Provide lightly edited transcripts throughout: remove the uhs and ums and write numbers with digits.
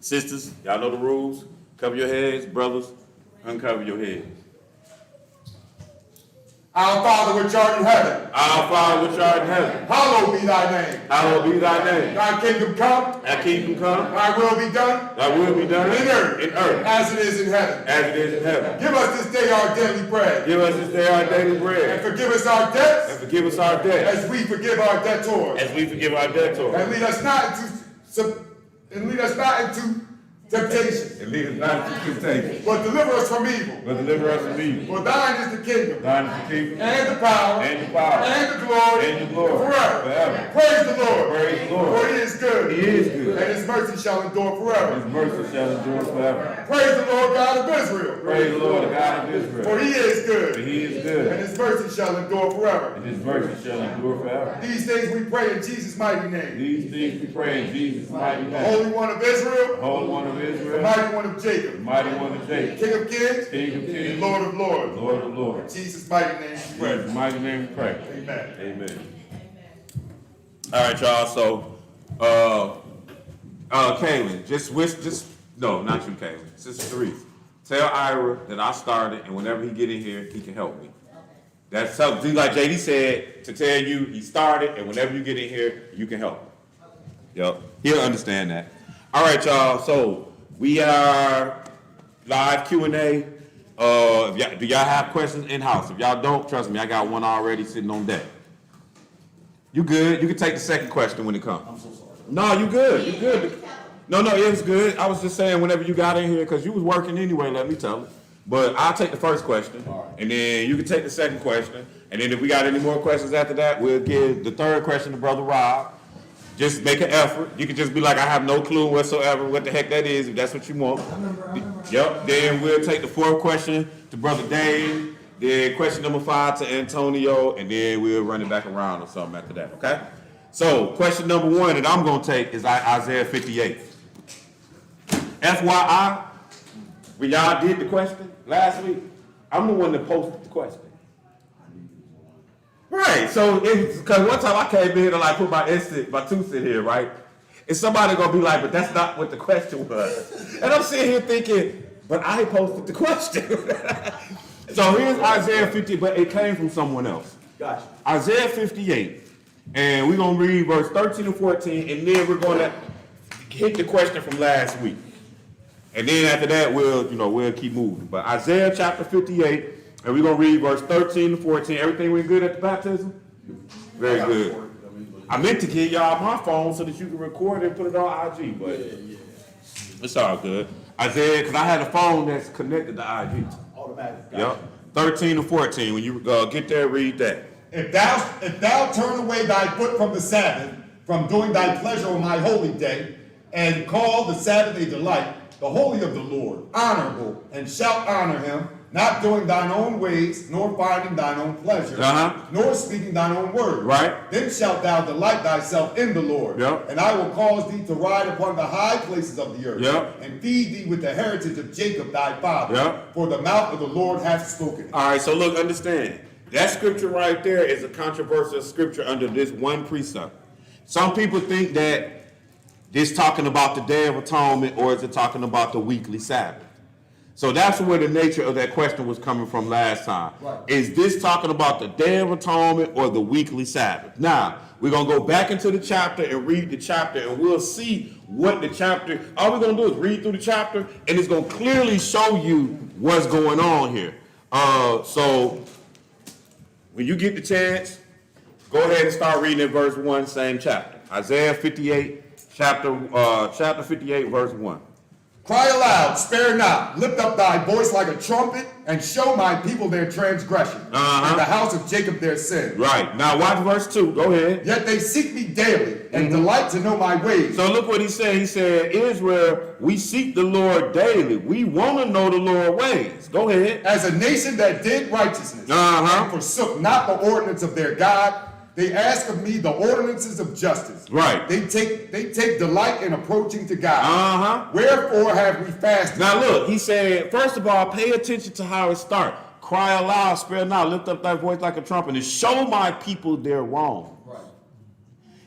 Sisters, y'all know the rules. Cover your heads. Brothers, uncover your heads. Our Father which art in heaven. Our Father which art in heaven. Hallowed be thy name. Hallowed be thy name. Thy kingdom come. Thy kingdom come. Thy will be done. Thy will be done In earth. In earth. As it is in heaven. As it is in heaven. Give us this day our daily bread. Give us this day our daily And bread. forgive us our debts. And forgive us our debts. As we forgive our debtors. As we forgive our debtors. And lead us not into temptation. And lead us not into temptation. But deliver us from evil. But deliver us from evil. For thine is the kingdom. Thine is the kingdom. And the power. And the power. And the glory. And the glory. Forever. Forever. Praise the Lord. Praise the Lord. For he is good. He is good. And his mercy shall endure forever. His mercy shall endure forever. Praise the Lord God of Israel. Praise the Lord, the God of Israel. For he is For good. he is And good. his mercy shall endure forever. And his mercy shall endure forever. These things we pray in Jesus' mighty name. These things we pray in Jesus' mighty The name. Holy One of The Israel. Holy One of The Israel. mighty one of The Jacob. mighty one of Jacob. King of kings. King of And kings. Lord of lords. Lord of lords. In Jesus' mighty name we In pray. his mighty name we pray. Amen. Amen. All right, y'all. So, Kaylin, no, not you, Kaylin. Sister Therese, tell Ira that I started, and whenever he get in here, he can help me. That's something like JD said to tell you he started, and whenever you get in here, you can help him. Yep, he'll understand that. All right, y'all. So we are live Q&A. Do y'all have questions in house? If y'all don't, trust me, I got one already sitting on deck. You good? You can take the second question when it comes. I'm so sorry. No, you good. You good. No, it was good. I was just saying whenever you got in here, because you was working anyway, let me tell you. But I'll take the first question, and then you can take the second question, and then if we got any more questions after that, we'll give the third question to Brother Rob. Just make an effort. You can just be like, I have no clue whatsoever what the heck that is, if that's what you want. I remember. Yep. Then we'll take the fourth question to Brother Dave. Then question number 5 to Antonio, and then we'll run it back around or something after that, okay? So question number 1 that I'm going to take is Isaiah 58. FYI, when y'all did the question last week, I'm the one that posted the question. Right, so because one time I came in and like put my 2 cents here, right? And somebody gonna be like, but that's not what the question was. And I'm sitting here thinking, but I posted the question. So here's Isaiah 50, but it came from someone else. Gotcha. Isaiah 58, and we're gonna read verse 13 and 14, and then we're gonna hit the question from last week. And then after that, we'll keep moving. But Isaiah chapter 58, and we're going to read verse 13 to 14. Everything went good at the baptism? Very good. I meant to give y'all my phone so that you can record it and put it on IG, but it's all good. Isaiah, because I had a phone that's connected to IG. Automatic. Yep. 13 to 14. When you get there, read that. If thou turn away thy foot from the Sabbath, from doing thy pleasure on my holy day, and call the Sabbath a delight, the holy of the Lord, honorable, and shalt honor him, not doing thine own ways, nor finding thine own pleasure, nor speaking thine own word. Right. Then shalt thou delight thyself in the Lord. Yep. And I will cause thee to ride upon the high places of the earth. Yep. And feed thee with the heritage of Jacob thy father. Yep. For the mouth of the Lord hath spoken. All right, so look, understand. That scripture right there is a controversial scripture under this one precept. Some people think that this talking about the Day of Atonement, or is it talking about the weekly Sabbath? So that's where the nature of that question was coming from last time. Right. Is this talking about the Day of Atonement or the weekly Sabbath? Now, we're going to go back into the chapter and read the chapter, and we'll see what the chapter, all we're going to do is read through the chapter, and it's going to clearly show you what's going on here. So when you get the chance, go ahead and start reading in verse 1, same chapter. Isaiah 58, chapter 58, verse 1. Cry aloud, spare not, lift up thy voice like a trumpet, and show my people their transgression, and the house of Jacob their sin. Right. Now watch verse 2. Go ahead. Yet they seek me daily, and delight to know my ways. So look what he said. He said, Israel, we seek the Lord daily. We want to know the Lord's ways. Go ahead. As a nation that did righteousness, and forsook not the ordinance of their God, they ask of me the ordinances of justice. Right. They take delight in approaching to God. Wherefore have we fasted? Now look, he said, first of all, pay attention to how it starts. Cry aloud, spare not, lift up thy voice like a trumpet, and show my people their wrong. Right.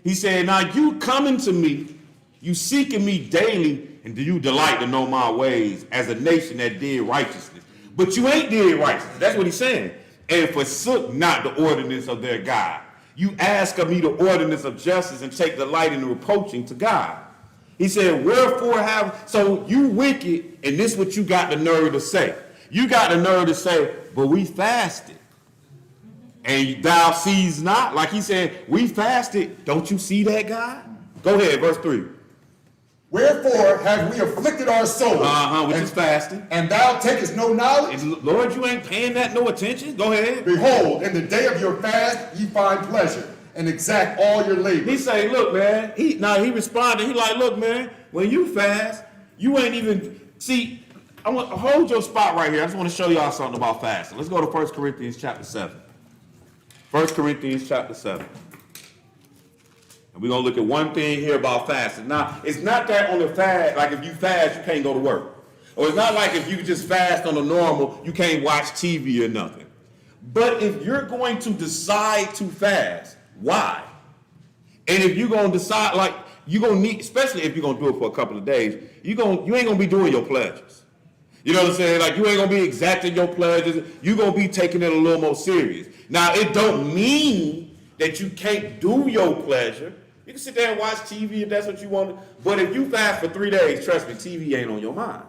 He said, now you coming to me, you seeking me daily, and do you delight to know my ways as a nation that did righteousness? But you ain't did righteousness. That's what he's saying. And forsook not the ordinance of their God. You ask of me the ordinance of justice and take delight in the reproaching to God. He said, wherefore so you wicked, and this is what you got the nerve to say. You got the nerve to say, but we fasted. And thou seest not? Like he said, we fasted. Don't you see that, God? Go ahead, verse 3. Wherefore have we afflicted our souls? Which is fasting. And thou takest no knowledge? And Lord, you ain't paying that no attention? Go ahead. Behold, in the day of your fast ye find pleasure, and exact all your labor. He say, look, man. He responded. He like, look, man, when you fast, you ain't even, see, I want to hold your spot right here. I just want to show y'all something about fasting. Let's go to 1 Corinthians chapter 7. 1 Corinthians chapter 7. And we're going to look at one thing here about fasting. Now, it's not that on the fast, like if you fast, you can't go to work. Or it's not like if you just fast on the normal, you can't watch TV or nothing. But if you're going to decide to fast, why? And if you're going to decide, like, you're going to need, especially if you're going to do it for a couple of days, you ain't going to be doing your pleasures. You know what I'm saying? Like, you ain't going to be exacting your pleasures. You're going to be taking it a little more serious. Now, it don't mean that you can't do your pleasure. You can sit there and watch TV if that's what you want. But if you fast for 3 days, trust me, TV ain't on your mind.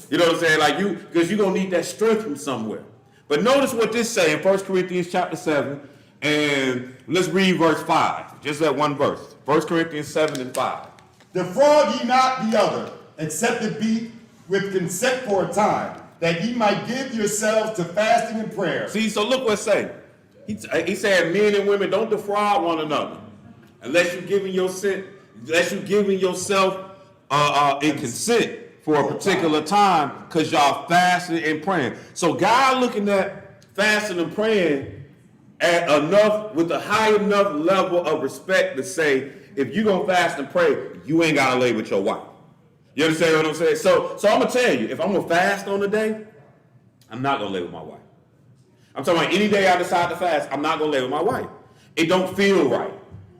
You know what I'm saying? Like because you're going to need that strength from somewhere. But notice what this say in 1 Corinthians chapter 7. And let's read verse 5. Just that one verse. 1 Corinthians 7 and 5. Defraud ye not the other, except it be with consent for a time, that ye might give yourselves to fasting and prayer. See, so look what it's saying. He said, men and women, don't defraud one another, unless you're giving yourself in consent for a particular time, because y'all fasting and praying. So God looking at fasting and praying with a high enough level of respect to say, if you're going to fast and pray, you ain't got to lay with your wife. You understand what I'm saying? So I'm going to tell you, if I'm going to fast on the day, I'm not going to lay with my wife. I'm talking about any day I decide to fast, I'm not going to lay with my wife. It don't feel right.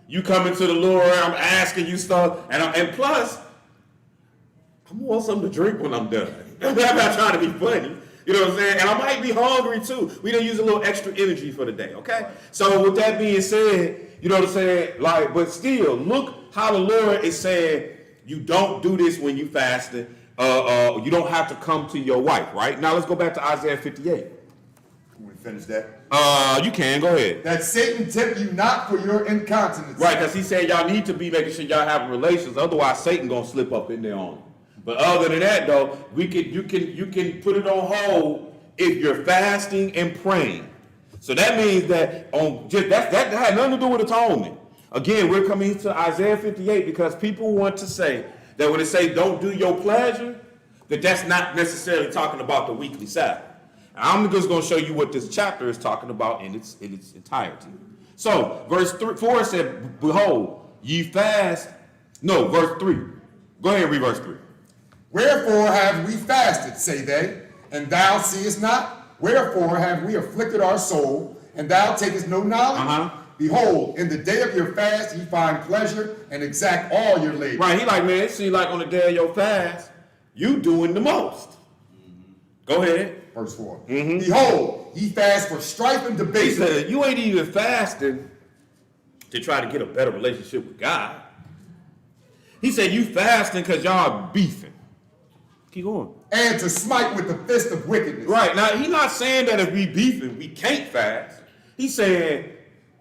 You coming to the Lord, I'm asking you stuff, and plus, I want something to drink when I'm done. I'm not trying to be funny. You know what I'm saying? And I might be hungry too. We done use a little extra energy for the day, okay? So with that being said, you know what I'm saying? Like, but still, look how the Lord is saying, you don't do this when you fasting. You don't have to come to your wife, right? Now let's go back to Isaiah 58. Can we finish that? You can, go ahead. That Satan tempt you not for your incontinence. Right, because he said y'all need to be making sure y'all having relations, otherwise Satan gonna slip up in there on you. But other than that though, you can put it on hold if you're fasting and praying. So that means that that had nothing to do with atonement. Again, we're coming to Isaiah 58 because people want to say that when they say don't do your pleasure, that's not necessarily talking about the weekly Sabbath. I'm just going to show you what this chapter is talking about in its entirety. So, verse 4 said, behold, ye fast. No, verse 3. Go ahead and read verse 3. Wherefore have we fasted, say they, and thou seest not? Wherefore have we afflicted our soul, and thou takest no knowledge? Behold, in the day of your fast ye find pleasure, and exact all your labor. Right, he like, man, it seems like on the day of your fast, you doing the most. Go ahead. Verse 4. Behold, ye fast for strife and debate. He said, you ain't even fasting to try to get a better relationship with God. He said, you fasting because y'all beefing. Keep going. And to smite with the fist of wickedness. Right. Now, he's not saying that if we beefing, we can't fast. He's saying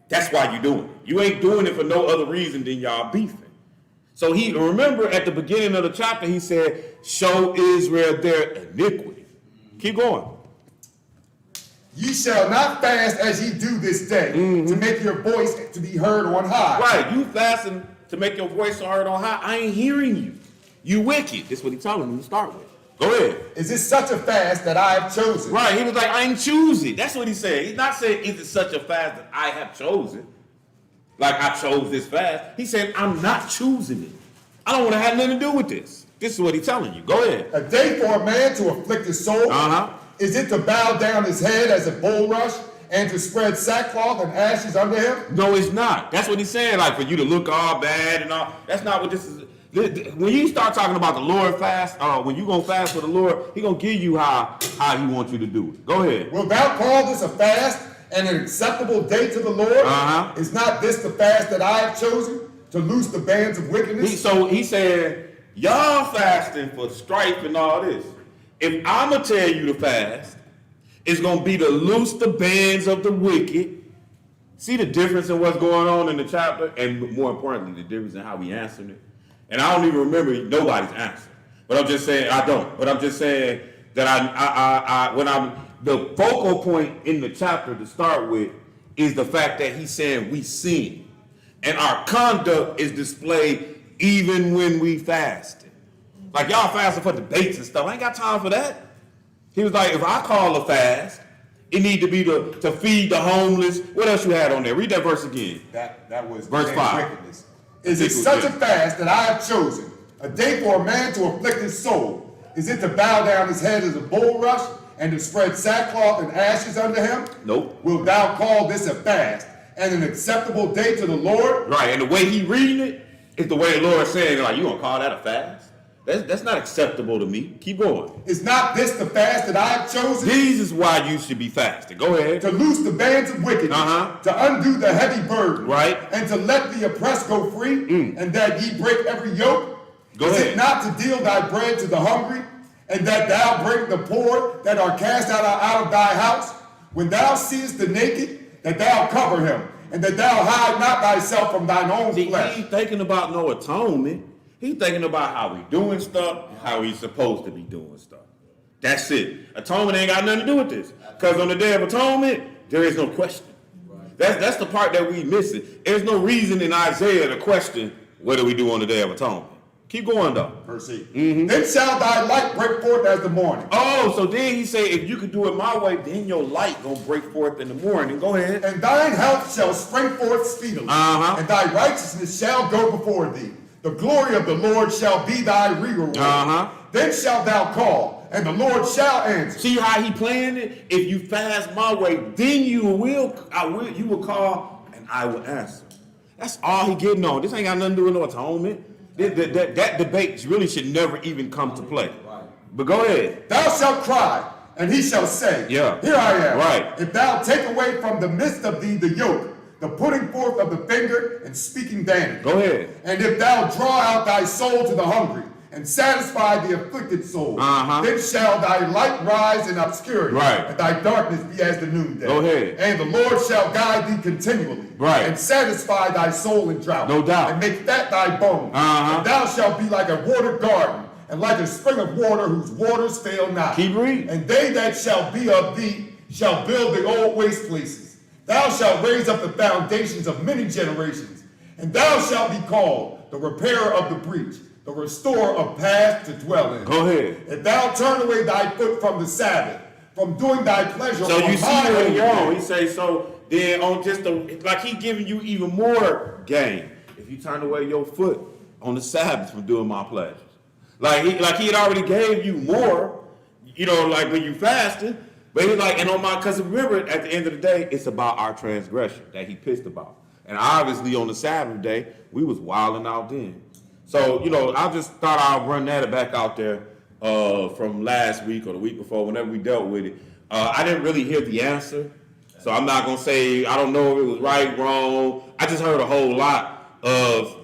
that's why you doing it. You ain't doing it for no other reason than y'all beefing. So remember at the beginning of the chapter, he said, show Israel their iniquity. Keep going. Ye shall not fast as ye do this day, to make your voice to be heard on high. Right, you fasting to make your voice heard on high. I ain't hearing you. You wicked. That's what he's telling you to start with. Go ahead. Is this such a fast that I have chosen? Right, he was like, I ain't choosing. That's what he said. He's not saying, is it such a fast that I have chosen? Like I chose this fast. He said, I'm not choosing it. I don't want to have nothing to do with this. This is what he's telling you. Go ahead. A day for a man to afflict his soul? Is it to bow down his head as a bulrush and to spread sackcloth and ashes under him? No, it's not. That's what he's saying. Like for you to look all bad and all. That's not what this is. When you start talking about the Lord fast, when you gonna fast for the Lord, He gonna give you how He wants you to do it. Go ahead. Wilt thou call this a fast and an acceptable day to the Lord? Is not this the fast that I have chosen to loose the bands of wickedness? So he said, y'all fasting for strife and all this. If I'm gonna tell you to fast, it's gonna be to loose the bands of the wicked. See the difference in what's going on in the chapter, and more importantly, the difference in how we answering it. And I don't even remember nobody's answer. But I'm just saying, I don't. But I'm just saying that the focal point in the chapter to start with is the fact that he's saying we sin. And our conduct is displayed even when we fasting. Like y'all fasting for debates and stuff. I ain't got time for that. He was like, if I call a fast, it need to be to feed the homeless. What else you had on there? Read that verse again. That was verse 5. Wickedness. Is it such a fast that I have chosen, a day for a man to afflict his soul? Is it to bow down his head as a bulrush and to spread sackcloth and ashes under him? Nope. Wilt thou call this a fast and an acceptable day to the Lord? Right, and the way he reading it is the way the Lord saying, like, you gonna call that a fast? That's not acceptable to me. Keep going. Is not this the fast that I have chosen? This is why you should be fasting. Go ahead. To loose the bands of wickedness, to undo the heavy burden, right, and to let the oppressed go free, and that ye break every yoke. Go ahead. Is it not to deal thy bread to the hungry, and that thou break the poor that are cast out of thy house? When thou seest the naked, that thou cover him, and that thou hide not thyself from thine own flesh. He ain't thinking about no atonement. He's thinking about how we doing stuff, how we supposed to be doing stuff. That's it. Atonement ain't got nothing to do with this. Because on the Day of Atonement, there is no question. That's the part that we missing. There's no reason in Isaiah to question what do we do on the Day of Atonement. Keep going though. Verse 8. Then shall thy light break forth as the morning. Oh, so then he say, if you could do it my way, then your light gonna break forth in the morning. Go ahead. And thine health shall spring forth speedily, and thy righteousness shall go before thee. The glory of the Lord shall be thy reward. Then shalt thou call, and the Lord shall answer. See how he playing it? If you fast my way, then you will call, and I will answer. That's all he getting on. This ain't got nothing to do with no atonement. That debate really should never even come to play. But go ahead. Thou shalt cry, and he shall say, yeah, here I am. Right. If thou take away from the midst of thee the yoke, the putting forth of the finger and speaking vanity. Go ahead. And if thou draw out thy soul to the hungry and satisfy the afflicted soul, then shall thy light rise in obscurity, and thy darkness be as the noonday. Go ahead. And the Lord shall guide thee continually, and satisfy thy soul in drought, no doubt, and make fat thy bones. And thou shalt be like a watered garden, and like a spring of water whose waters fail not. Keep reading. And they that shall be of thee shall build the old waste places. Thou shalt raise up the foundations of many generations, and thou shalt be called the repairer of the breach, the restorer of paths to dwell in. Go ahead. If thou turn away thy foot from the Sabbath, from doing thy pleasure, so you see where you're on. He say so. Then on just like he giving you even more game. If you turn away your foot on the Sabbath from doing my pleasures, like he had already gave you more. You know, like when you fasted. But he's like, and on my, because remember, at the end of the day, it's about our transgression that he pissed about. And obviously on the Sabbath day, we was wilding out then. So, you know, I just thought I'd run that back out there from last week or the week before, whenever we dealt with it. I didn't really hear the answer. So I'm not going to say, I don't know if it was right, wrong. I just heard a whole lot of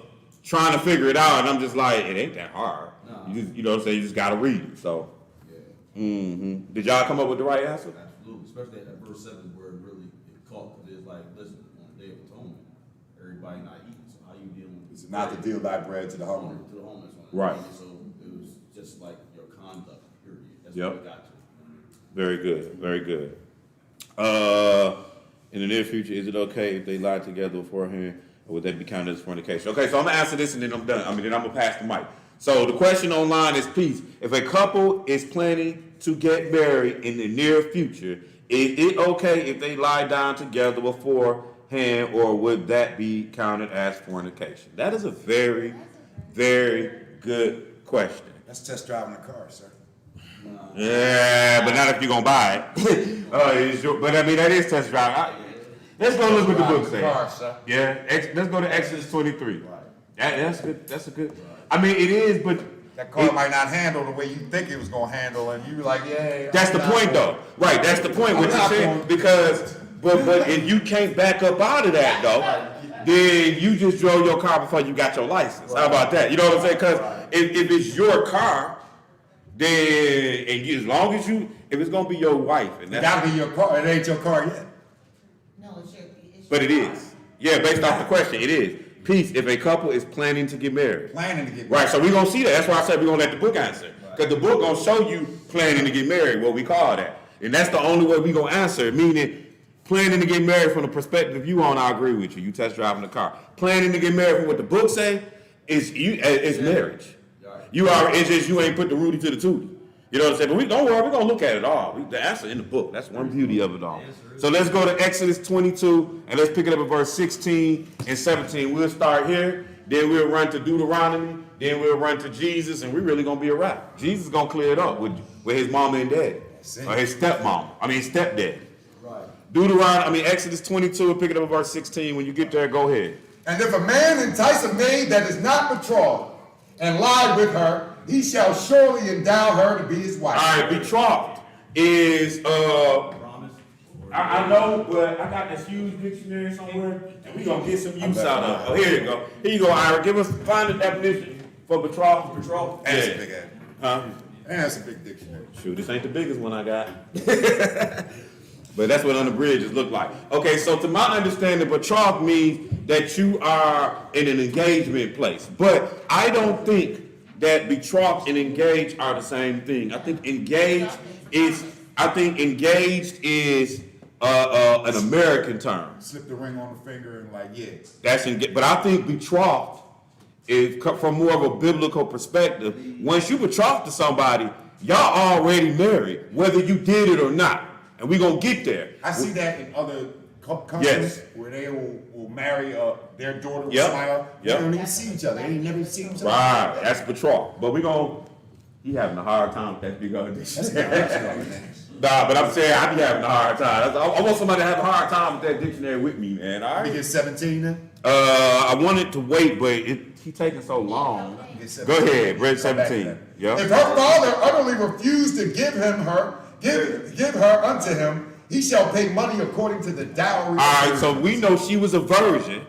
trying to figure it out. And I'm just like, it ain't that hard. No. You know what I'm saying? You just got to read it. So. Did y'all come up with the right answer? Absolutely, especially at verse 7 where it really caught, because it's like, listen, on the Day of Atonement, everybody not eating, so how you dealing with it's not to deal thy bread to the hungry. To the homeless. Right. So it was just like your conduct, period. That's what we got to. Very good, very good. In the near future, is it okay if they lie together beforehand, or would that be counted as fornication? Okay, so I'm going to answer this and then I'm done. Then I'm going to pass the mic. So the question online is, peace. If a couple is planning to get married in the near future, is it okay if they lie down together beforehand, or would that be counted as fornication? That is a very, very good question. That's test driving a car, sir. Yeah, but not if you're going to buy it. But I mean, that is test driving. Let's go look what the book says. Yeah, let's go to Exodus 23. That's good. That's a good. I mean, it is, but That car might not handle the way you think it was gonna handle, and you like, yeah. that's the point, though. Right, that's the point. What you're saying, because, but if you can't back up out of that, though, then you just drove your car before you got your license. How about that? You know what I'm saying? Because if it's your car, then as long as if it's gonna be your wife, and It that's, gotta be your car. It ain't your car yet. No, it's your. but it is. Yeah, based off the question, it is. Peace. If a couple is planning to get married. Planning to get Right, so we're gonna see that. That's why I said we're gonna let the book answer. Because the book gonna show you planning to get married, what we call that. And that's the only way we gonna answer, meaning planning to get married from the perspective you on, I agree with you. You test driving the car. Planning to get married from what the book say is marriage. You are, it's just you ain't put the Rudy to the Tootie. You know what I'm saying? But don't worry, we're gonna look at it all. The answer in the book. That's one beauty of it all. So let's go to Exodus 22 and let's pick it up at verse 16 and 17. We'll start here, then we'll run to Deuteronomy, then we'll run to Jesus, and we're really gonna be a wrap. Jesus is gonna clear it up with his mama and dad. Or his stepdad. Right. Exodus 22, and pick it up at verse 16. When you get there, go ahead. And if a man entice a maid that is not betrothed and lie with her, he shall surely endow her to be his wife. All right, betrothed is Promise. I know, but I got this huge dictionary somewhere, and we gonna get some use out of it. Oh, here you go. Here you go, Ira. Find the definition for betrothed. Betrothed. That's a big ass. Huh? That's a big dictionary. Shoot, this ain't the biggest one I got. But that's what unabridged look like. Okay, so to my understanding, betrothed means that you are in an engagement place. But I don't think that betrothed and engaged are the same thing. I think engaged is an American term. Slip the ring on the finger and like, yeah. But I think betrothed is from more of a biblical perspective. Once you betrothed to somebody, y'all already married, whether you did it or not. And we're going to get there. I see that in other countries Yes. where they will marry their daughter with Yep. somebody else. They Yep. don't even see each other. They ain't never seen each other. Right, that's betrothed. But he having a hard time with that big old dictionary. Nah, but I'm saying I be having a hard time. I want somebody to have a hard time with that dictionary with me, man. All We right. get 17 then? I wanted to wait, but he taking so long. Get Go 17. ahead, Brett Come back to 17. that. Yep. If her father utterly refused to give her unto him, he shall pay money according to the dowry. All right, so we know she was a virgin,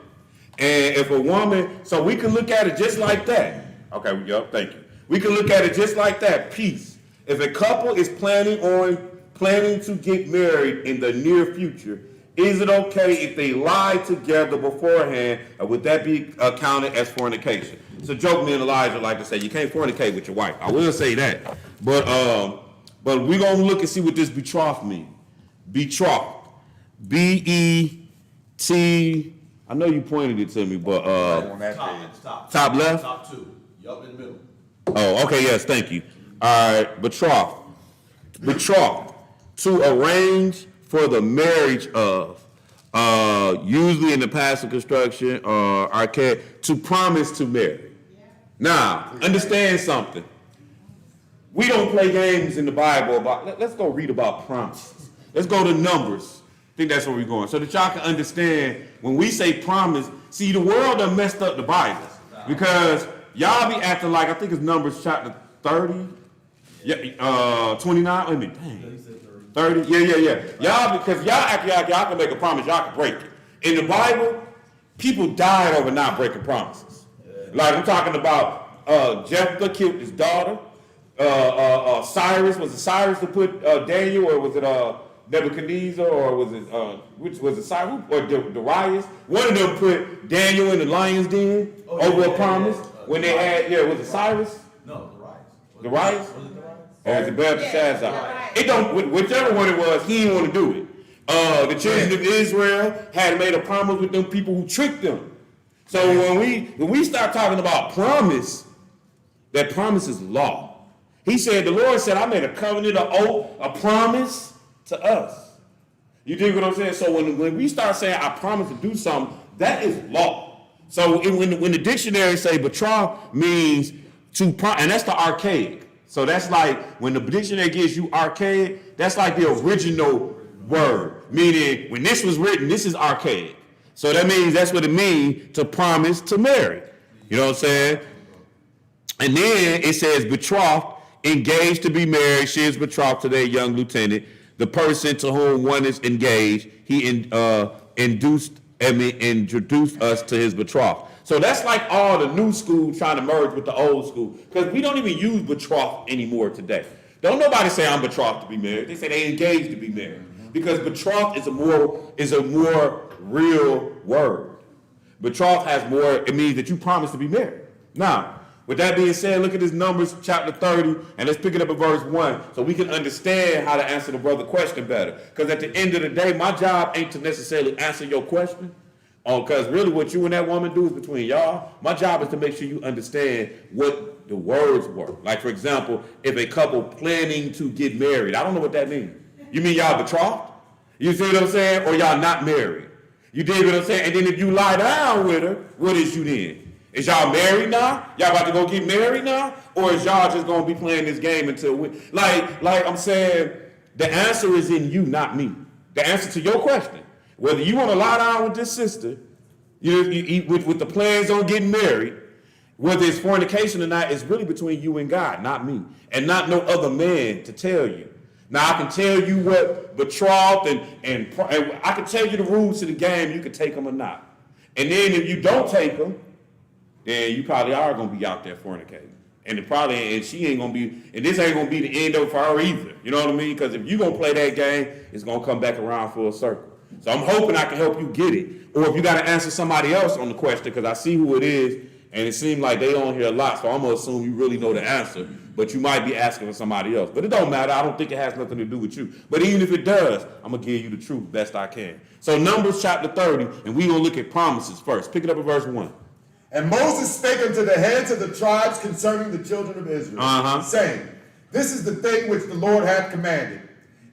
and if a woman, so we can look at it just like that. Okay, yep, thank you. We can look at it just like that. Peace. If a couple is planning to get married in the near future, is it okay if they lie together beforehand, or would that be counted as fornication? It's a joke me and Elijah like to say, you can't fornicate with your wife. I will say that, but we're gonna look and see what this betrothed means. Betrothed. B-E-T. I know you pointed it to me, but on that page. top left? Top two. Yup, in the middle. Oh, okay, yes, thank you. All right, betrothed. Betrothed. To arrange for the marriage of, usually in the passive construction or archaic, to promise to marry. Now, understand something. We don't play games in the Bible about, let's go read about promises. Let's go to Numbers. I think that's where we're going. So that y'all can understand when we say promise, see the world done messed up the Bible. Because y'all be acting like, I think it's Numbers chapter 30, 29, wait a minute, dang. 30, yeah. Y'all, because y'all act like y'all can make a promise, y'all can break it. In the Bible, people died over not breaking promises. Like I'm talking about Jephthah killed his daughter. Cyrus, was it Cyrus who put Daniel, or was it Nebuchadnezzar, or was it which was it Cyrus or Darius? One of them put Daniel in the lion's den over a promise when they had was it Cyrus? No, the Darius? Was it the Rise? Or was it Belshazzar? It don't, whichever one it was, he didn't want to do it. The children of Israel had made a promise with them people who tricked them. So when we start talking about promise, that promise is law. He said, the Lord said, I made a covenant, an oath, a promise to us. You dig what I'm saying? So when we start saying, I promise to do something, that is law. So when the dictionary say betroth means to, and that's the archaic. So that's like, when the dictionary gives you archaic, that's like the original word. Meaning, when this was written, this is archaic. So that means that's what it means to promise to marry. You know what I'm saying? And then it says betrothed, engaged to be married. She is betrothed to their young lieutenant. The person to whom one is engaged, he introduced us to his betrothed. So that's like all the new school trying to merge with the old school, because we don't even use betrothed anymore today. Don't nobody say I'm betrothed to be married. They say they engaged to be married, because betrothed is a more real word. Betrothed has more. It means that you promise to be married. Now, with that being said, look at this Numbers chapter 30, and let's pick it up at verse 1 so we can understand how to answer the brother question better. Because at the end of the day, my job ain't to necessarily answer your question, because really what you and that woman do is between y'all. My job is to make sure you understand what the words were. Like, for example, if a couple planning to get married, I don't know what that means. You mean y'all betrothed? You see what I'm saying? Or y'all not married? You dig what I'm saying? And then if you lie down with her, what is you then? Is y'all married now? Y'all about to go get married now? Or is y'all just going to be playing this game until we... Like I'm saying, the answer is in you, not me. The answer to your question. Whether you want to lie down with this sister, with the plans on getting married, whether it's fornication or not, it's really between you and God, not me. And not no other man to tell you. Now, I can tell you what betrothed and I can tell you the rules to the game. You can take them or not. And then if you don't take them, then you probably are going to be out there fornicating. And she ain't going to be, and this ain't going to be the end of it for her either. You know what I mean? Because if you're going to play that game, it's going to come back around full circle. So I'm hoping I can help you get it. Or if you got to answer somebody else on the question, because I see who it is, and it seems like they on here a lot, so I'm going to assume you really know the answer, but you might be asking for somebody else. But it don't matter. I don't think it has nothing to do with you. But even if it does, I'm going to give you the truth best I can. So Numbers chapter 30, and we're going to look at promises first. Pick it up at verse 1. And Moses spake unto the heads of the tribes concerning the children of Israel, saying, This is the thing which the Lord hath commanded.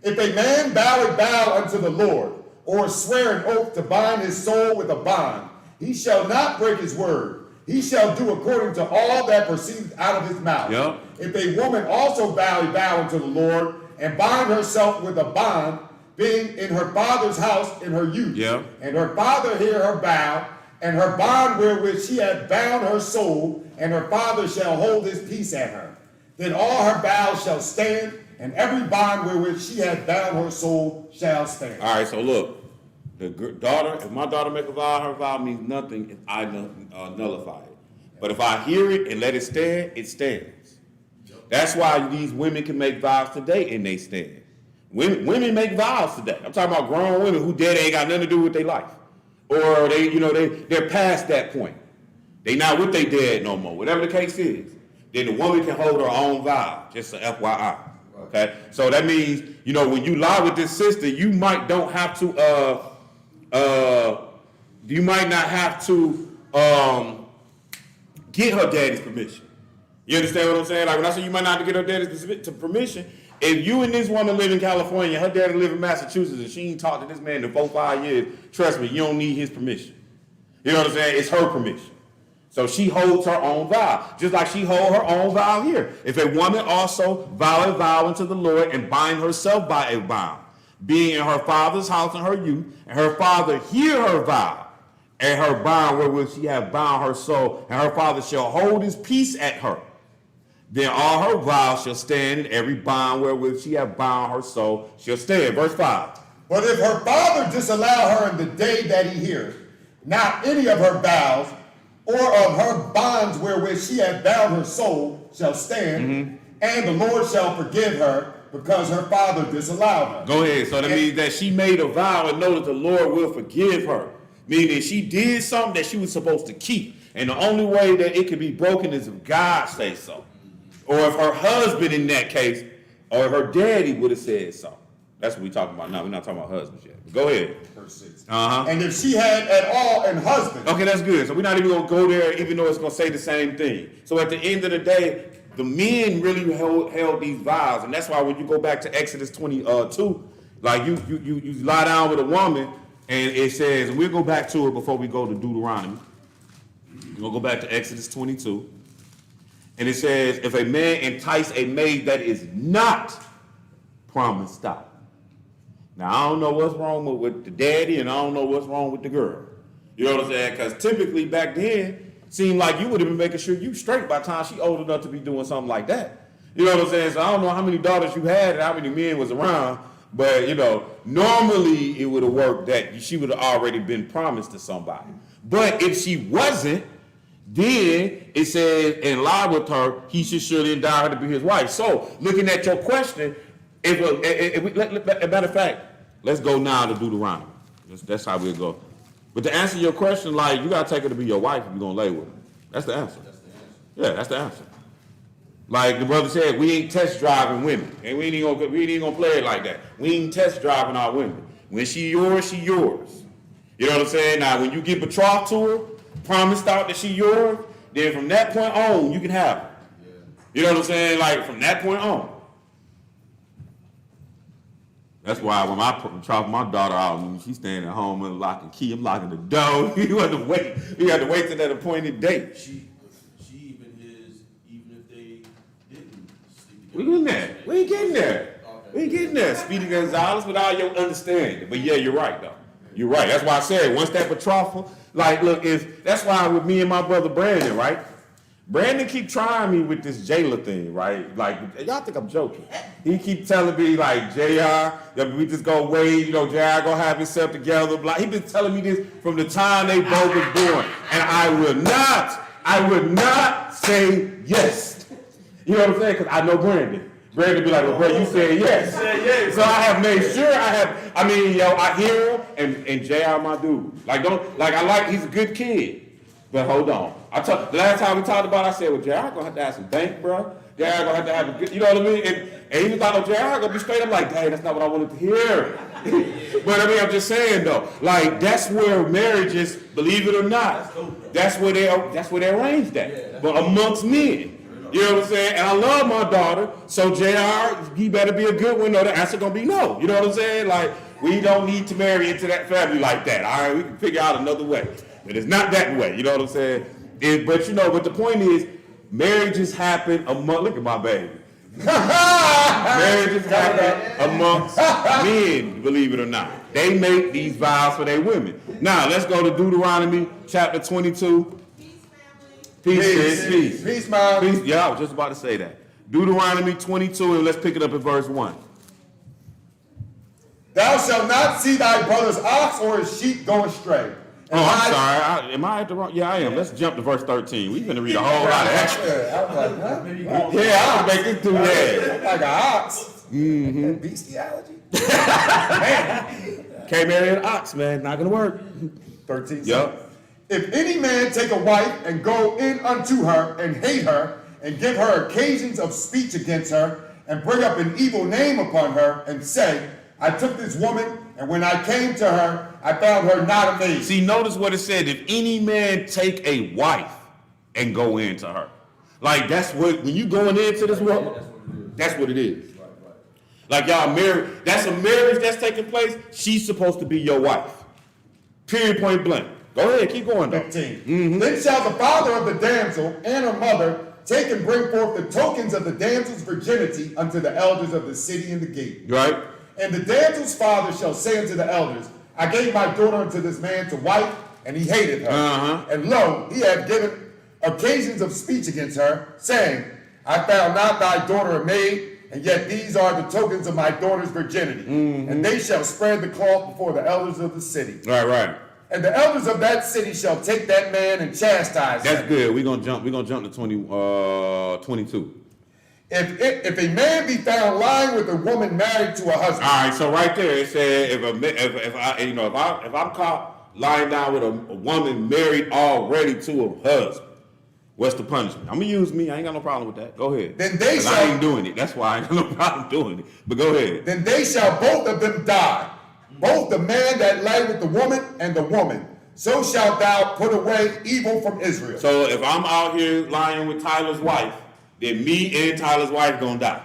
If a man bow a vow unto the Lord, or swear an oath to bind his soul with a bond, he shall not break his word. He shall do according to all that proceedeth out of his mouth. Yep. If a woman also bow a vow unto the Lord, and bind herself with a bond, being in her father's house in her youth, and her father hear her vow, and her bond wherewith she hath bound her soul, and her father shall hold his peace at her, then all her vows shall stand, and every bond wherewith she hath bound her soul shall stand. All right, so look, if my daughter make a vow, her vow means nothing if I nullify it. But if I hear it and let it stand, it stands. That's why these women can make vows today and they stand. Women make vows today. I'm talking about grown women who dead ain't got nothing to do with their life. Or they're past that point. They not with their dead no more. Whatever the case is, then the woman can hold her own vow. Just an FYI. Okay, so that means when you lie with this sister, you might not have to get her daddy's permission. You understand what I'm saying? Like when I say you might not have to get her daddy's permission, if you and this woman live in California, her daddy live in Massachusetts, and she ain't talked to this man in 4-5 years, trust me, you don't need his permission. You know what I'm saying? It's her permission. So she holds her own vow, just like she hold her own vow here. If a woman also vow a vow unto the Lord and bind herself by a vow, being in her father's house in her youth, and her father hear her vow, and her bond wherewith she hath bound her soul, and her father shall hold his peace at her, then all her vows shall stand, and every bond wherewith she hath bound her soul shall stand. Verse 5. But if her father disallow her in the day that he heareth, not any of her vows, or of her bonds wherewith she hath bound her soul shall stand, and the Lord shall forgive her, because her father disallowed her. Go ahead. So that means that she made a vow and know that the Lord will forgive her. Meaning she did something that she was supposed to keep. And the only way that it can be broken is if God says so. Or if her husband in that case, or her daddy would have said so. That's what we're talking about now. We're not talking about husbands yet. But go ahead. Verse 6. Uh-huh. And if she had at all an husband. Okay, that's good. So we're not even going to go there, even though it's going to say the same thing. So at the end of the day, the men really held these vows. And that's why when you go back to Exodus 22, like you lie down with a woman, and it says, and we'll go back to it before we go to Deuteronomy. We'll go back to Exodus 22. And it says, if a man entice a maid that is not promised, stop. Now, I don't know what's wrong with the daddy, and I don't know what's wrong with the girl. You know what I'm saying? Because typically back then, seem like you would have been making sure you straight by the time she old enough to be doing something like that. You know what I'm saying? So I don't know how many daughters you had and how many men was around, but normally it would have worked that she would have already been promised to somebody. But if she wasn't, then it says in lie with her, he should surely endow her to be his wife. So looking at your question, matter of fact, let's go now to Deuteronomy. That's how we'll go. But to answer your question, like, you gotta take her to be your wife if you're gonna lay with her. That's the answer. Yeah, that's the answer. Like the brother said, we ain't test driving women, and we ain't gonna play it like that. We ain't test driving our women. When she yours, she yours. You know what I'm saying? Now, when you get betrothed to her, promised out that she yours, then from that point on, you can have her. Yeah. You know what I'm saying? Like from that point on. That's why when I betroth my daughter out, and she's staying at home and lock and key, I'm locking the door. You had to wait. You had to wait till that appointed date. She even if they didn't sleep together. We getting there. We ain't getting there. Okay. We ain't getting there. Speedy Gonzalez with all your understanding. But yeah, you're right though. You're right. That's why I said once that betrothal, like, look, that's why with me and my brother Brandon, right? Brandon keep trying me with this jailer thing, right? Like, y'all think I'm joking. He keep telling me, like, JR, we just go wait, JR gonna have himself together. Blah. He been telling me this from the time they both was born. And I would not say yes. You know what I'm saying? Because I know Brandon. Brandon be like, well, bro, you said yes. So I have made sure I hear him and JR my dude. He's a good kid. But hold on. The last time we talked about it, I said, well, JR gonna have to have some bank, bro. JR gonna have to have a good, you know what I mean? And even thought, JR gonna be straight up like, dang, that's not what I wanted to hear. But I'm just saying though, like that's where marriage is, believe it or not. That's where they're arranged at. But amongst men. You know what I'm saying? And I love my daughter, so JR, he better be a good one. No, the answer gonna be no. You know what I'm saying? Like, we don't need to marry into that family like that. All right, we can figure out another way. But it's not that way. You know what I'm saying? But the point is, marriages happen look at my baby. Marriages happen amongst men, believe it or not. They make these vows for their women. Now, let's go to Deuteronomy chapter 22. Peace, man. Peace. Yeah, I was just about to say that. Deuteronomy 22, and let's pick it up at verse 1. Thou shalt not see thy brother's ox or his sheep go astray. I'm sorry. Am I at the wrong? Yeah, I am. Let's jump to verse 13. We're going to read a whole lot of extra. I was like, huh? Yeah, I'll make this through there. Like an ox. Mm-hmm. Bestiality. Man. Can't marry an ox, man. Not going to work. 13. Yep. If any man take a wife and go in unto her and hate her and give her occasions of speech against her and bring up an evil name upon her and say, I took this woman and when I came to her, I found her not a maid. See, notice what it said. If any man take a wife and go into her. Like, that's what, when you going into this woman, that's what it is. Like, y'all married, that's a marriage that's taking place. She's supposed to be your wife. Period, point blank. Go ahead, keep going though. 15. Mm-hmm. Then shall the father of the damsel and her mother take and bring forth the tokens of the damsel's virginity unto the elders of the city and the gate. Right. And the damsel's father shall say unto the elders, I gave my daughter unto this man to wife, and he hated her. Uh-huh. And lo, he had given occasions of speech against her, saying, I found not thy daughter a maid, and yet these are the tokens of my daughter's virginity. Mm-hmm. And they shall spread the cloth before the elders of the city. Right. And the elders of that city shall take that man and chastise him. That's good. We're gonna jump to 22. If a man be found lying with a woman married to a husband. All right, so right there it said if I'm caught lying down with a woman married already to a husband, what's the punishment? I'm gonna use me. I ain't got no problem with that. Go ahead. Then they shall. I ain't doing it. That's why I ain't got no problem doing it. But go ahead. Then they shall both of them die, both the man that lay with the woman and the woman. So shalt thou put away evil from Israel. So if I'm out here lying with Tyler's wife, then me and Tyler's wife gonna die.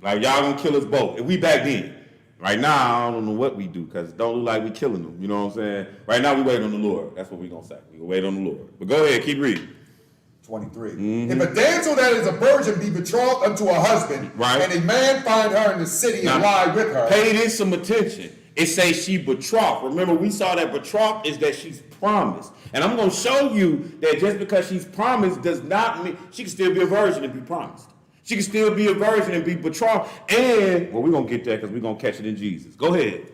Like, y'all gonna kill us both. If we back then. Right now, I don't know what we do, because it don't look like we killing them. You know what I'm saying? Right now, we wait on the Lord. That's what we gonna say. We gonna wait on the Lord. But go ahead, keep reading. 23. Mm-hmm. If a damsel that is a virgin be betrothed unto a husband, right, and a man find her in the city and lie with her. Pay this some attention. It says she betrothed. Remember, we saw that betrothed is that she's promised. And I'm going to show you that just because she's promised does not mean she can still be a virgin and be promised. She can still be a virgin and be betrothed. And, well, we're going to get there because we're going to catch it in Jesus. Go ahead.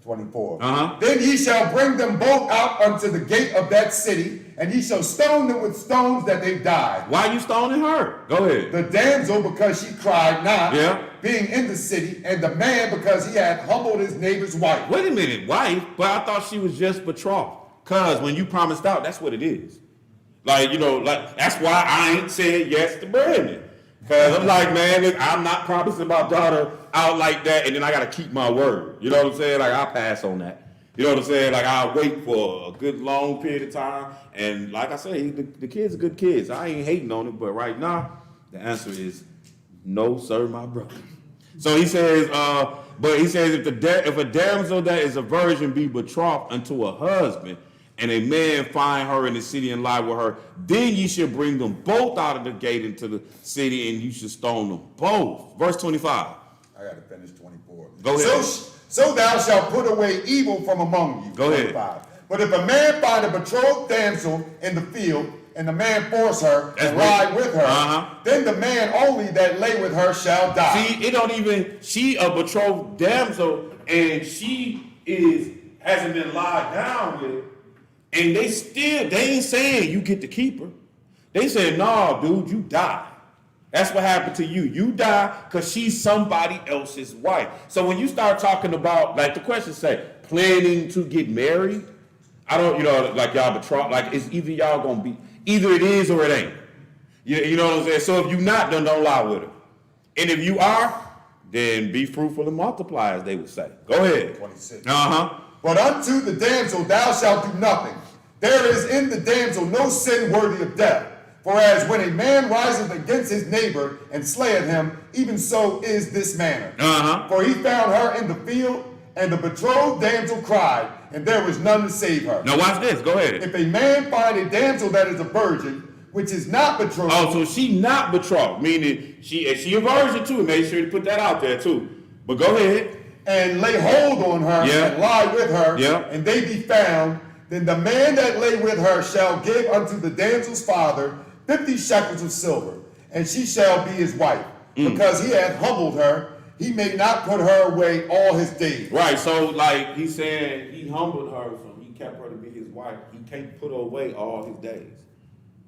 24. Uh-huh. Then ye shall bring them both out unto the gate of that city, and ye shall stone them with stones that they died. Why are you stoning her? Go ahead. The damsel, because she cried not, Yeah. being in the city, and the man, because he had humbled his neighbor's wife. Wait a minute, wife? But I thought she was just betrothed. Because when you promised out, that's what it is. Like, that's why I ain't said yes to Brandon. Because I'm like, man, look, I'm not promising my daughter out like that, and then I got to keep my word. You know what I'm saying? Like, I'll pass on that. You know what I'm saying? Like, I'll wait for a good long period of time. And like I say, the kids are good kids. I ain't hating on it, but right now, the answer is no, sir, my brother. So he says, if a damsel that is a virgin be betrothed unto a husband, and a man find her in the city and lie with her, then ye should bring them both out of the gate into the city, and you should stone them both. Verse 25. I got to finish 24. Go ahead. So thou shalt put away evil from among you. Go ahead. 25. But if a man find a betrothed damsel in the field, and the man force her and lie with her, then the man only that lay with her shall die. See, she a betrothed damsel, and she hasn't been lied down with, and they ain't saying you get to keep her. They saying, nah, dude, you die. That's what happened to you. You die because she's somebody else's wife. So when you start talking about, like the question say, planning to get married, I don't, like y'all betrothed, like it's either y'all gonna be, either it is or it ain't. You know what I'm saying? So if you not, then don't lie with her. And if you are, then be fruitful and multiply, as they would say. Go ahead. 26. Uh-huh. But unto the damsel thou shalt do nothing. There is in the damsel no sin worthy of death. For as when a man riseth against his neighbor and slayeth him, even so is this manner. For he found her in the field, and the betrothed damsel cried, and there was none to save her. Now watch this. Go ahead. If a man find a damsel that is a virgin, which is not betrothed. Oh, so she not betrothed, meaning she a virgin too. Make sure to put that out there too. But go ahead. And lay hold on her and lie with her, and they be found, then the man that lay with her shall give unto the damsel's father 50 shekels of silver, and she shall be his wife, because he hath humbled her. He may not put her away all his days. Right, so like he's saying he humbled her, so he kept her to be his wife. He can't put her away all his days.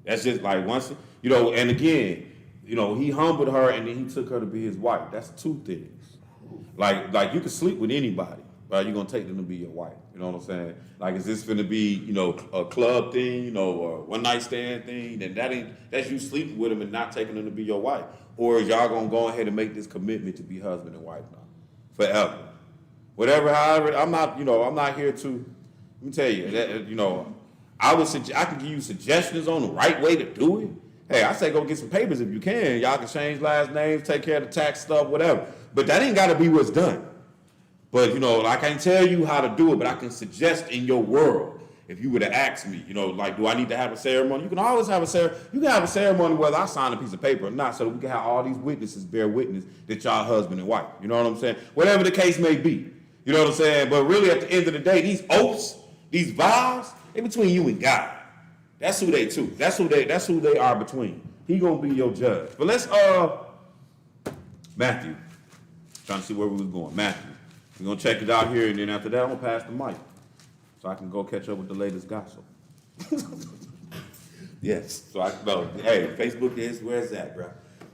That's just like once, and again, he humbled her and then he took her to be his wife. That's two things. Like you can sleep with anybody, but you're gonna take them to be your wife. You know what I'm saying? Like, is this gonna be, a club thing, or one night stand thing? Then that's you sleeping with them and not taking them to be your wife. Or is y'all gonna go ahead and make this commitment to be husband and wife now, forever? Whatever, however, I'm not here to. Let me tell you that I can give you suggestions on the right way to do it. Hey, I say go get some papers if you can. Y'all can change last names, take care of the tax stuff, whatever. But that ain't got to be what's done. But, I can't tell you how to do it, but I can suggest in your world, if you were to ask me, do I need to have a ceremony? You can always have a ceremony. You can have a ceremony whether I sign a piece of paper or not, so that we can have all these witnesses bear witness that y'all husband and wife. You know what I'm saying? Whatever the case may be. You know what I'm saying? But really, at the end of the day, these oaths, these vows, they're between you and God. That's who they to. That's who they are between. He gonna be your judge. But let's Matthew. Trying to see where we was going. Matthew. We're going to check it out here, and then after that, I'm going to pass the mic so I can go catch up with the latest gossip. Yes. So hey, Facebook is where it's at, bro.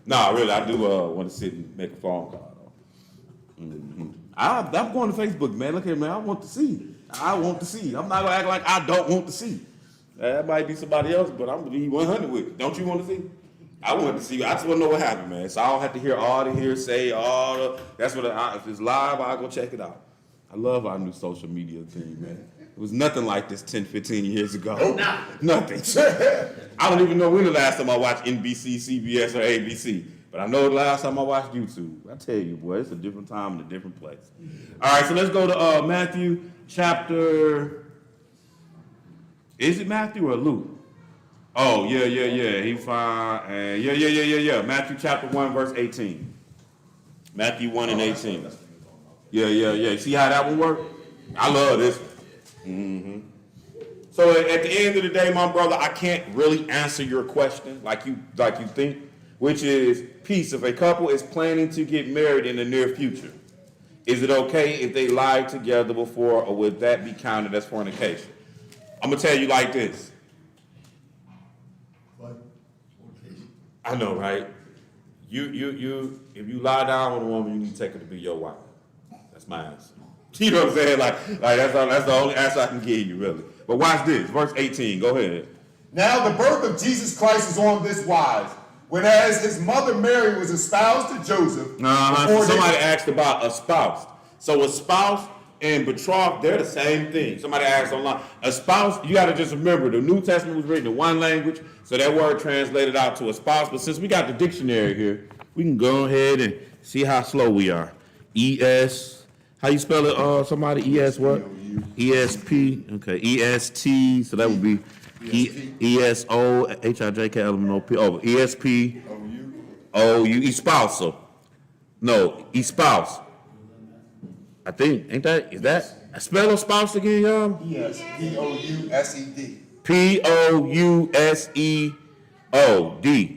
Nah, really, I do want to sit and make a phone call, though. Mm-hmm. I'm going to Facebook, man. Look here, man. I want to see. I'm not going to act like I don't want to see. That might be somebody else, but I'm going to be 100 with it. Don't you want to see? I want to see. I just want to know what happened, man. So I don't have to hear all the hearsay, that's what. If it's live, I'll go check it out. I love our new social media team, man. It was nothing like this 10, 15 years ago. Nothing. I don't even know when the last time I watched NBC, CBS, or ABC. But I know the last time I watched YouTube. I tell you, boy, it's a different time and a different place. All right, so let's go to Matthew chapter. Is it Matthew or Luke? Oh, yeah. He fine. And yeah. Matthew chapter 1, verse 18. Matthew 1 and 18. Yeah. See how that one worked? I love this one. So at the end of the day, my brother, I can't really answer your question like you think, which is, peace. If a couple is planning to get married in the near future, is it okay if they lie together before, or would that be counted as fornication? I'm gonna tell you like this. I know, right? You, if you lie down with a woman, you need to take her to be your wife. That's my answer. You know what I'm saying? Like that's the only answer I can give you, really. But watch this, verse 18. Go ahead. Now the birth of Jesus Christ is on this wise. Whereas his mother Mary was espoused to Joseph. So somebody asked about espoused. So espoused and betrothed, they're the same thing. Somebody asked online. Espoused, you got to just remember, the New Testament was written in one language, so that word translated out to espoused. But since we got the dictionary here, we can go ahead and see how slow we are. E-S, how you spell it, somebody? E-S what? E-S-P, okay, E-S-T, so that would be E-S-O-H-I-J-K-L-M-O-P, oh, E-S-P-O-U, espousal. No, espouse. I think, is that, spell espouse again, y'all? Yes, P-O-U-S-E-D. P-O-U-S-E-O-D.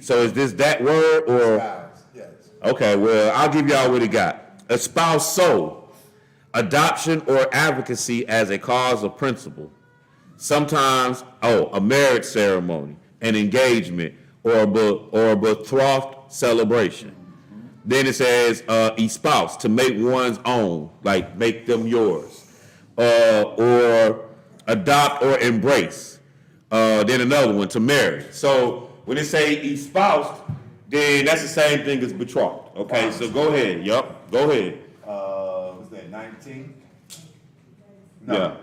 So is this that word, or? Yes. Okay, well, I'll give y'all what it got. Espouse soul, adoption or advocacy as a cause of principle. Sometimes, a marriage ceremony, an engagement, or a betrothed celebration. Then it says espouse, to make one's own, like make them yours, or adopt or embrace. Then another one, to marry. So when it say espoused, then that's the same thing as betrothed. Okay, so go ahead. Yup, go ahead. Was that 19? No,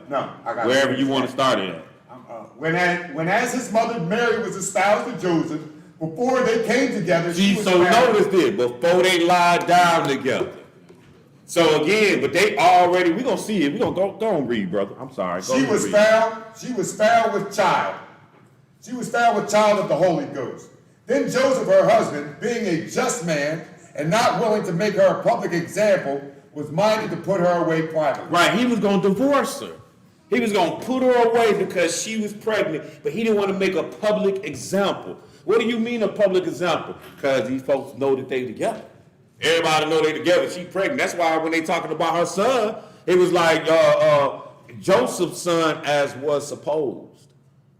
I got wherever you want to start it at. Whenas his mother Mary was espoused to Joseph, before they came together, she was So married. notice this, before they lied down together. So again, but they already, we're going to see it. We're going to go and read, brother. I'm sorry. She was found with child. She was found with child of the Holy Ghost. Then Joseph, her husband, being a just man and not willing to make her a public example, was minded to put her away privately. Right, he was going to divorce her. He was going to put her away because she was pregnant, but he didn't want to make a public example. What do you mean a public example? Because these folks know that they together. Everybody know they together. She pregnant. That's why when they talking about her son, it was like Joseph's son as was supposed.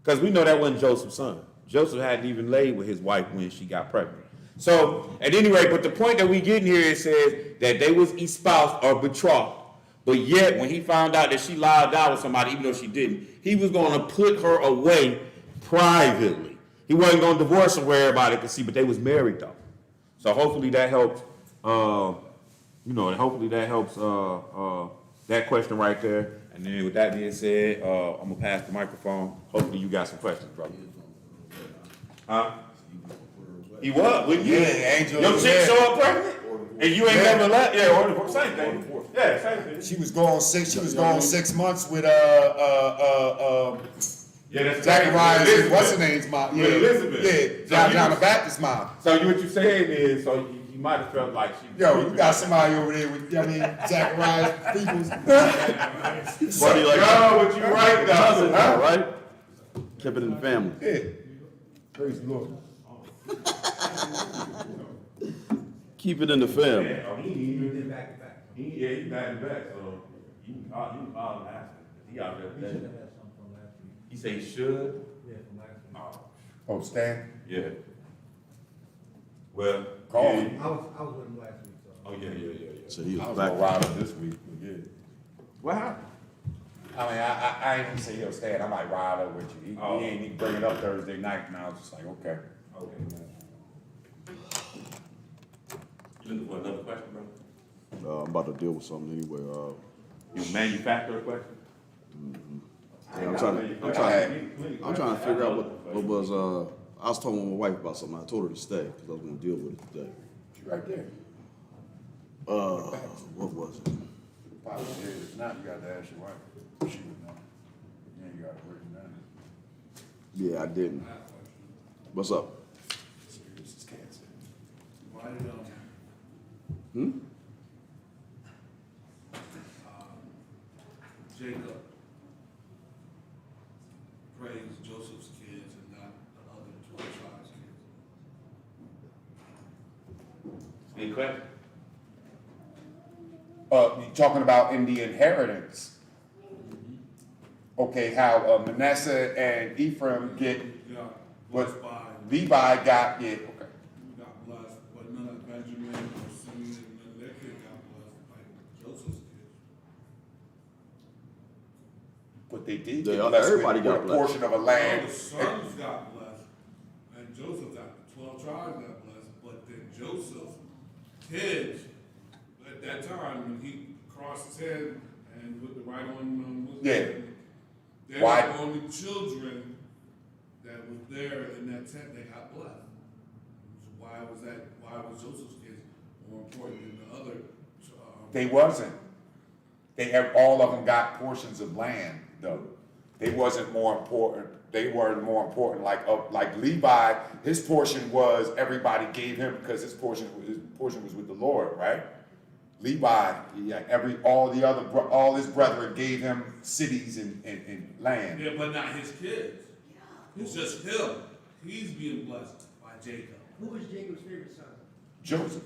Because we know that wasn't Joseph's son. Joseph hadn't even laid with his wife when she got pregnant. So, at any rate, but the point that we get in here, it says that they was espoused or betrothed. But yet, when he found out that she lied down with somebody, even though she didn't, he was going to put her away privately. He wasn't going to divorce her where everybody could see, but they was married though. So hopefully that helps. Hopefully that helps that question right there. And then with that being said, I'm gonna pass the microphone. Hopefully you got some questions, brother. Huh? He was, wouldn't you? Yeah, Angel. Your chick show up pregnant, and you ain't never left. Yeah, or the same thing. Yeah, same thing. She was gone 6 months with That's Zacharias, what's her name's mom? With Elizabeth. Yeah, John the Baptist's mom. So what you're saying is, so you might have felt like she was. Yo, you got somebody over there with, Zacharias peoples. Buddy, like, what you right now, huh? Right? Kept it in the family. Yeah. Praise the Lord. Keep it in the family. Yeah, he back to back. He's back to back, so you can call him and ask him. He out there. He say he should? Yeah, from last week. Oh, Stan? Yeah. Well, Call yeah. him. I was with him last week, so. Oh, yeah. So he I was was back. gonna ride up this week, but yeah. What happened? I mean, I ain't even say, yo, Stan, I might ride up with you. He ain't even bring it up Thursday night, and I was just like, okay. Okay, man. You looking for another question, bro? I'm about to deal with something anyway. You manufacture a question? I'm trying to figure out what was. I was talking with my wife about something. I told her to stay because I was going to deal with it today. She right there. What was it? Probably did. If not, you got to ask your wife. She would know. Yeah, you got to written down. Yeah, I didn't. What's up? This is cancer. Jacob praised Joseph's kids and not the other 12 tribes' kids? Any question? You're talking about in the inheritance. Okay, how Manasseh and Ephraim get Yeah, what blessed by, Levi got, yeah, okay. got blessed, but none of Benjamin or Simeon, none of their kids got blessed like Joseph's kids. But they did They- get blessed everybody with got a blessed. portion of a All land. the sons got blessed, and Joseph got, the 12 tribes got blessed, but then Joseph's kids, at that time, when he crossed his head and with the right on, Yeah. they Why? were the only children that was there in that tent, they got blessed. So why was that, why was Joseph's kids more important than the other? They wasn't. They have, all of them got portions of land, though. They wasn't more important. They weren't more important. Like Levi, his portion was everybody gave him because his portion was with the Lord, right? Levi, all his brethren gave him cities and land. Yeah, but not his kids. It's just him. He's being blessed by Jacob. Who was Jacob's favorite son? Joseph,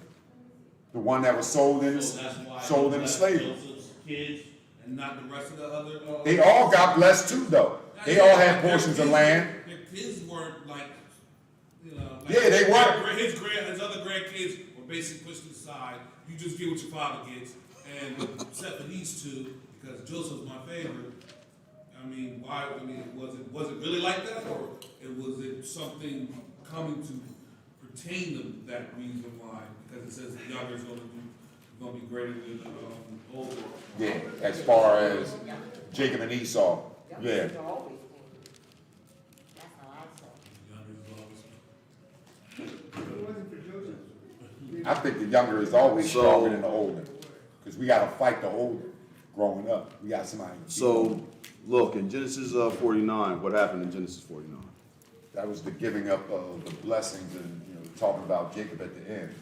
the one that was sold into So that's why sold he into blessed slavery. Joseph's kids and not the rest of the other. They all got blessed too, though. They all had portions of land. Their kids weren't like, you know. Like Yeah, they weren't. His other grandkids were basically pushed to the side. You just get what your father gets, and except for these two, because Joseph's my favorite. I mean, why? I mean, was it really like that, or was it something coming to pertain to that reason why? Because it says the younger is going to be greater than the older. Yeah, as far as Jacob and Esau. Yeah. That's how I saw it. Younger is always. If it wasn't for Joseph, I think the younger is always So- stronger than the older. Because we got to fight the older growing up. We got somebody. So, look, in Genesis 49, what happened in Genesis 49? That was the giving up of the blessings and, talking about Jacob at the end.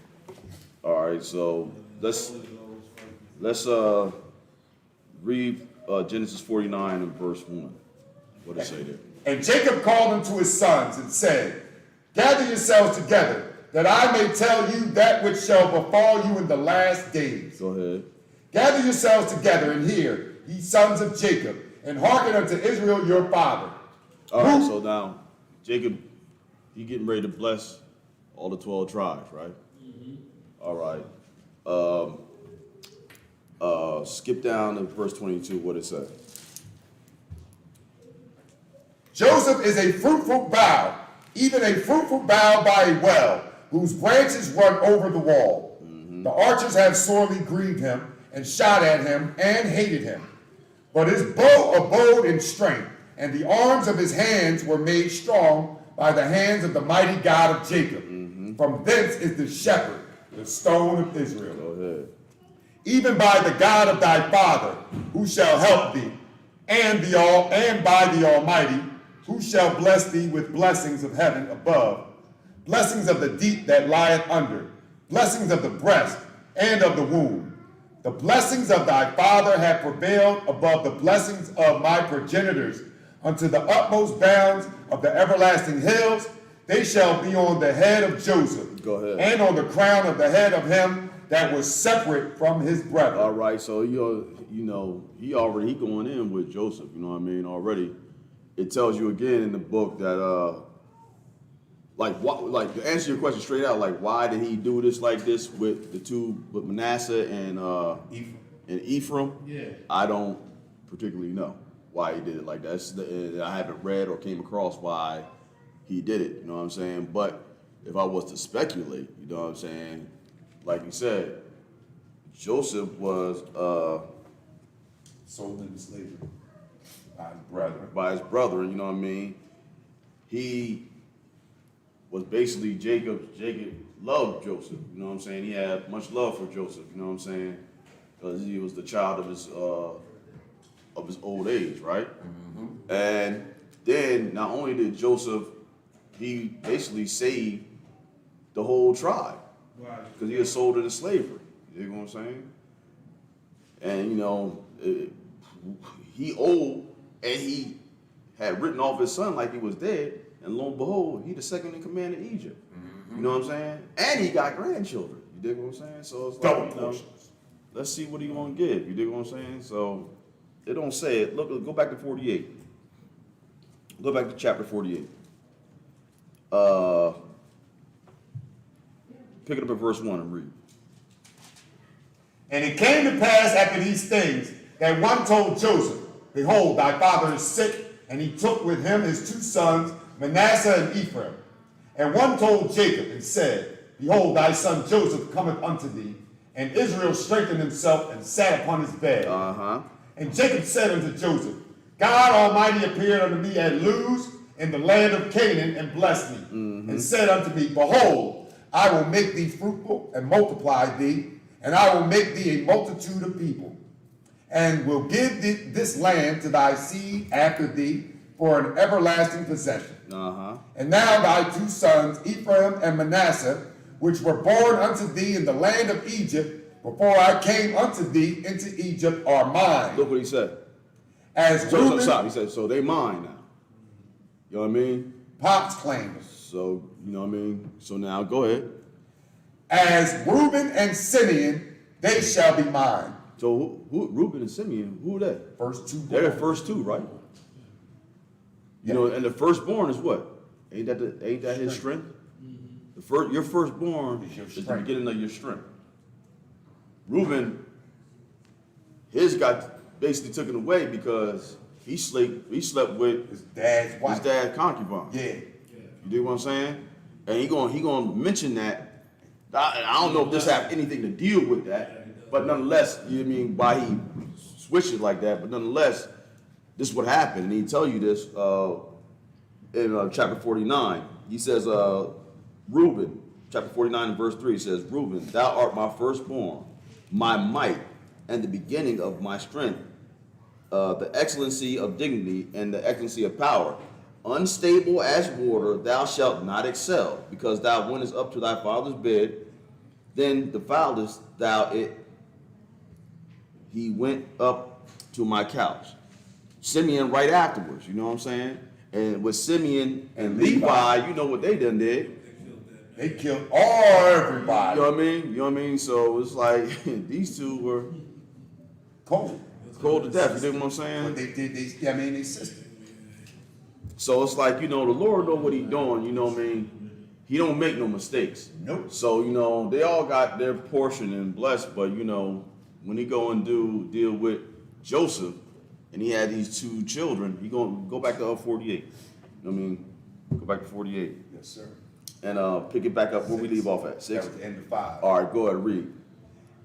All right, so let's read Genesis 49 and verse 1. What does it say there? And Jacob called unto his sons and said, gather yourselves together, that I may tell you that which shall befall you in the last days. Go ahead. Gather yourselves together and hear, ye sons of Jacob, and hearken unto Israel your father. All right, so now Jacob, he getting ready to bless all the 12 tribes, right? All right. Skip down to verse 22. What it say? Joseph is a fruitful bough, even a fruitful bough by a well, whose branches run over the wall. The archers have sorely grieved him, and shot at him, and hated him. But his bow abode in strength, and the arms of his hands were made strong by the hands of the mighty God of Jacob. From thence is the shepherd, the stone of Israel. Go ahead. Even by the God of thy father, who shall help thee, and by the Almighty, who shall bless thee with blessings of heaven above, blessings of the deep that lieth under, blessings of the breast and of the womb. The blessings of thy father have prevailed above the blessings of my progenitors unto the utmost bounds of the everlasting hills. They shall be on the head of Joseph, Go ahead. and on the crown of the head of him that was separate from his brethren. All right, so he going in with Joseph. You know what I mean? Already, it tells you again in the book that to answer your question straight out, like why did he do this like this with with Manasseh and Ephraim? Yeah. I don't particularly know why he did it like that. I haven't read or came across why he did it. You know what I'm saying? But if I was to speculate, you know what I'm saying? Like you said, Joseph was Sold into slavery by his brethren. by his brother. You know what I mean? He was basically Jacob loved Joseph. You know what I'm saying? He had much love for Joseph. You know what I'm saying? Because he was the child of his old age, right? And then not only did Joseph, he basically saved the whole tribe Right. because he was sold into slavery. You know what I'm saying? And he old, and he had written off his son like he was dead, and lo and behold, he the second in command of Egypt. You know what I'm saying? And he got grandchildren. You dig what I'm saying? So it's like, Double you know, portions. let's see what he gonna give. You dig what I'm saying? So it don't say it. Look, go back to 48. Go back to chapter 48. Pick it up at verse 1 and read. And it came to pass after these things that one told Joseph, behold, thy father is sick, and he took with him his 2 sons, Manasseh and Ephraim. And one told Jacob and said, behold, thy son Joseph cometh unto thee. And Israel strengthened himself and sat upon his bed. And Jacob said unto Joseph, God Almighty appeared unto me at Luz in the land of Canaan and blessed me, and said unto me, behold, I will make thee fruitful and multiply thee, and I will make thee a multitude of people, and will give thee this land to thy seed after thee for an everlasting possession. And now thy 2 sons, Ephraim and Manasseh, which were born unto thee in the land of Egypt, before I came unto thee into Egypt, are mine. Look what he said. As So Reuben, stop. He said, so they mine now. You know what I mean? Pops claimed, So, you know what I mean? So now go ahead. as Reuben and Simeon, they shall be mine. So who Reuben and Simeon, who are they? First 2 They're the born. first 2, right? You know, and the firstborn is what? Ain't that his strength? Your firstborn Is your is the strength. beginning of your strength. Reuben, his got basically taken away because he slept with His dad's his wife. dad's concubine. Yeah. You dig what I'm saying? And he gonna mention that. I don't know if this have anything to deal with that, but nonetheless, you know what I mean, why he switched it like that, but nonetheless, this is what happened. And he tell you this in chapter 49. He says, Reuben, chapter 49 and verse 3 says, Reuben, thou art my firstborn, my might, and the beginning of my strength, the excellency of dignity and the excellency of power. Unstable as water, thou shalt not excel, because thou wentest up to thy father's bed, then defilest thou it. He went up to my couch. Simeon right afterwards, you know what I'm saying? And with Simeon and Levi, you know what they done did. They killed everybody. You know what I mean? You know what I mean? So it's like these 2 were Cold. cold to death. You dig what I'm But saying? they did, they sister. So it's like, you know, the Lord know what he doing, you know what I mean? He don't make no mistakes. Nope. So, you know, they all got their portion and blessed, but you know, when he go and deal with Joseph, and he had these 2 children, he gonna go back to 48. You know what I mean? Go back to 48. Yes, sir. And pick it back up where we leave off at. That 6. was the end of 5. All right, go ahead, read.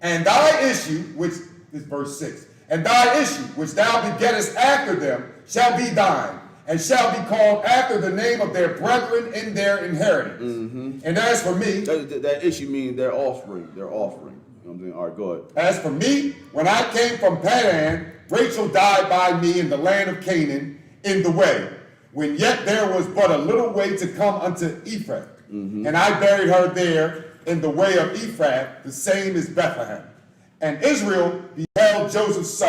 And thy issue, which is verse 6, and thy issue, which thou begettest after them, shall be thine, and shall be called after the name of their brethren in their inheritance. And as for me, That issue means their offspring. Their offspring. You know what I'm saying? All right, go ahead. as for me, when I came from Padan, Rachel died by me in the land of Canaan in the way, when yet there was but a little way to come unto Ephraim. And I buried her there in the way of Ephraim, the same as Bethlehem. And Israel beheld Joseph's son.